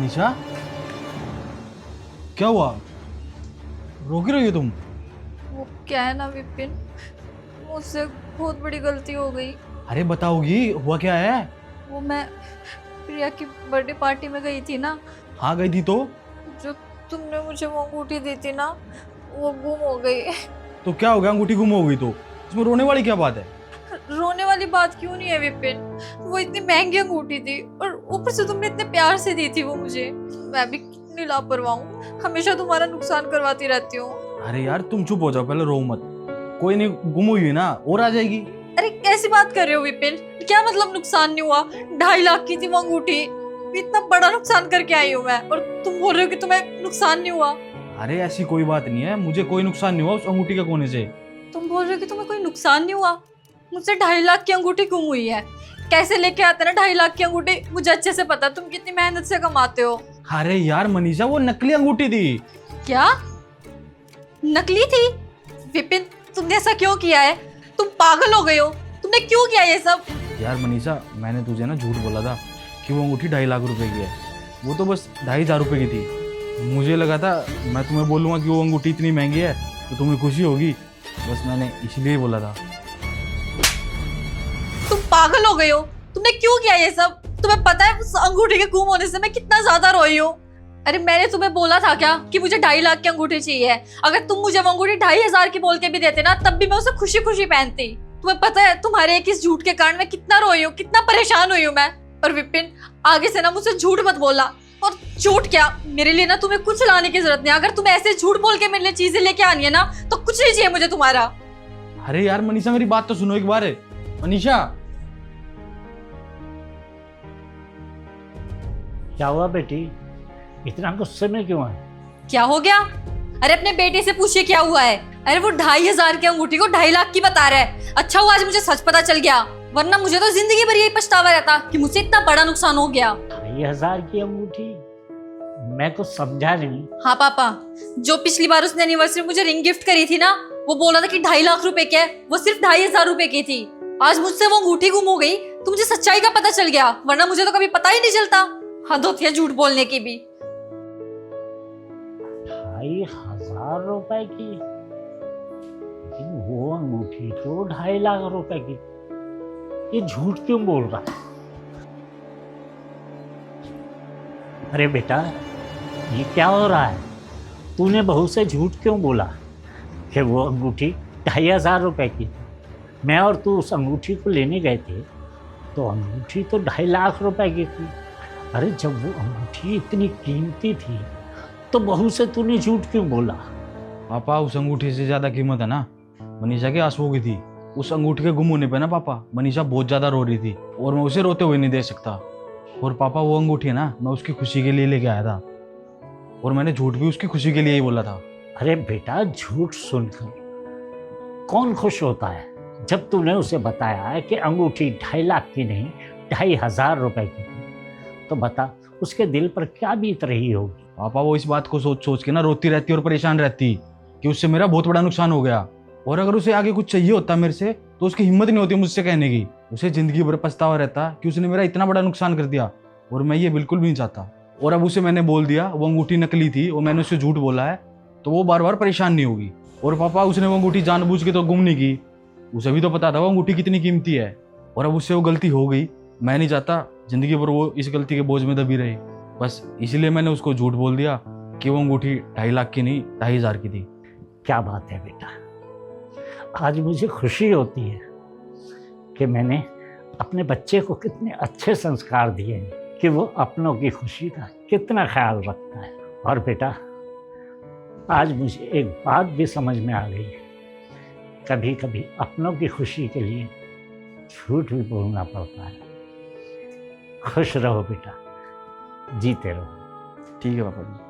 मनीषा, क्या हुआ? रो क्यों रही हो तुम? वो क्या है ना विपिन, मुझसे बहुत बड़ी गलती हो गई। अरे बताओगी, हुआ क्या है? वो मैं प्रिया की बर्थडे पार्टी में गई थी ना, हाँ गई थी तो? जो तुमने मुझे वो अंगूठी दी थी ना, वो गुम हो गई। तो क्या हो गया, अंगूठी गुम हो गई तो? इसमें रोने वाली क्या बात है? रोने वाली बात क्यों नहीं है विपिन, वो इतनी महंगी अंगूठी थी और ऊपर से तुमने इतने प्यार से दी थी वो मुझे। मैं भी कितनी लापरवाह हूँ, हमेशा तुम्हारा नुकसान करवाती रहती हूँ। अरे यार तुम चुप हो जाओ, पहले रो मत। कोई नहीं, गुम हुई है ना, और आ जाएगी। अरे कैसी बात कर रहे हो विपिन, क्या मतलब नुकसान नहीं हुआ? 2.5 लाख की थी वो अंगूठी, इतना बड़ा नुकसान करके आई हूँ मैं, और तुम बोल रहे हो कि तुम्हें नुकसान नहीं हुआ। अरे ऐसी कोई बात नहीं है, मुझे कोई नुकसान नहीं हुआ उस अंगूठी के कोने से। तुम बोल रहे हो कि तुम्हें कोई नुकसान नहीं हुआ? मुझसे 2.5 लाख की अंगूठी गुम हुई है, कैसे लेके आते ना 2.5 लाख की अंगूठी? मुझे अच्छे से पता तुम कितनी मेहनत से कमाते हो। अरे यार मनीषा, वो नकली अंगूठी थी। क्या नकली थी? विपिन तुमने ऐसा क्यों किया है? तुम पागल हो गए हो, तुमने क्यों किया ये सब? यार मनीषा, मैंने तुझे ना झूठ बोला था कि वो अंगूठी 2.5 लाख रुपए की है। वो तो बस 2,500 रुपए की थी। मुझे लगा था मैं तुम्हें बोलूँगा कि वो अंगूठी इतनी महंगी है तो तुम्हें खुशी होगी, बस मैंने इसलिए बोला था। तुम पागल हो गए हो, तुमने क्यों किया ये सब? तुम्हें पता है उस अंगूठी के गुम होने से मैं कितना ज्यादा रोई हूँ। अरे मैंने तुम्हें बोला था क्या कि मुझे 2.5 लाख की अंगूठी चाहिए? अगर तुम मुझे वो अंगूठी 2,500 की बोल के भी देते ना, तब भी मैं उसे खुशी खुशी पहनती। तुम्हें पता है तुम्हारे एक इस झूठ के कारण मैं कितना रोई हूँ, कितना परेशान हुई हूँ मैं। और विपिन आगे से ना मुझसे झूठ मत बोला। और झूठ क्या, मेरे लिए ना तुम्हें कुछ लाने की जरूरत नहीं। अगर तुम ऐसे झूठ बोल के मेरे लिए चीजें लेके आनी है ना, तो कुछ नहीं चाहिए मुझे तुम्हारा। अरे यार मनीषा, मेरी बात तो सुनो एक बार। मनीषा, क्या हुआ बेटी, इतना गुस्से में क्यों है? क्या हो गया? अरे अपने बेटे से पूछिए क्या हुआ है। अरे वो 2,500 की अंगूठी को 2.5 लाख की बता रहा है। अच्छा हुआ आज मुझे सच पता चल गया, वरना मुझे तो जिंदगी भर यही पछतावा रहता कि मुझसे इतना बड़ा नुकसान हो गया। 2,500 की अंगूठी? मैं कुछ समझा नहीं। हाँ पापा, जो पिछली बार उसने एनिवर्सरी मुझे रिंग गिफ्ट करी थी ना, वो बोला था कि 2.5 लाख रुपए की है, वो सिर्फ 2,500 रुपए की थी। आज मुझसे वो अंगूठी गुम हो गई तो मुझे सच्चाई का पता चल गया, वरना मुझे तो कभी पता ही नहीं चलता। हद होती है झूठ बोलने की भी। 2,500 रुपए की? लेकिन वो अंगूठी तो 2.5 लाख रुपए की। ये झूठ क्यों बोल रहा है? अरे बेटा, ये क्या हो रहा है? तूने बहू से झूठ क्यों बोला कि वो अंगूठी 2,500 रुपए की थी? मैं और तू उस अंगूठी को लेने गए थे तो अंगूठी तो 2.5 लाख रुपए की थी। अरे जब वो अंगूठी इतनी कीमती थी तो बहू से तूने झूठ क्यों बोला? पापा उस अंगूठी से ज्यादा कीमत है ना मनीषा के आंसुओं की थी। उस अंगूठी के गुम होने पे ना पापा, मनीषा बहुत ज्यादा रो रही थी और मैं उसे रोते हुए नहीं देख सकता। और पापा वो अंगूठी है ना, मैं उसकी खुशी के लिए लेके आया था, और मैंने झूठ भी उसकी खुशी के लिए ही बोला था। अरे बेटा, झूठ सुनकर कौन खुश होता है? जब तूने उसे बताया है कि अंगूठी 2.5 लाख की नहीं 2,500 रुपए की थी, तो बता उसके दिल पर क्या बीत रही होगी? पापा वो इस बात को सोच सोच के ना रोती रहती और परेशान रहती कि उससे मेरा बहुत बड़ा नुकसान हो गया, और अगर उसे आगे कुछ चाहिए होता मेरे से तो उसकी हिम्मत नहीं होती मुझसे कहने की। उसे जिंदगी भर पछतावा रहता कि उसने मेरा इतना बड़ा नुकसान कर दिया, और मैं ये बिल्कुल भी नहीं चाहता। और अब उसे मैंने बोल दिया वो अंगूठी नकली थी और मैंने उसे झूठ बोला है, तो वो बार बार परेशान नहीं होगी। और पापा उसने वो अंगूठी जानबूझ के तो गुम नहीं की, उसे भी तो पता था वो अंगूठी कितनी कीमती है, और अब उससे वो गलती हो गई। मैं नहीं चाहता जिंदगी भर वो इस गलती के बोझ में दबी रहे, बस इसलिए मैंने उसको झूठ बोल दिया कि वो अंगूठी 2.5 लाख की नहीं 2,500 की थी। क्या बात है बेटा, आज मुझे खुशी होती है कि मैंने अपने बच्चे को कितने अच्छे संस्कार दिए हैं कि वो अपनों की खुशी का कितना ख्याल रखता है। और बेटा, आज मुझे एक बात भी समझ में आ गई है, कभी कभी अपनों की खुशी के लिए झूठ भी बोलना पड़ता है। खुश रहो बेटा, जीते रहो। ठीक है पापा जी।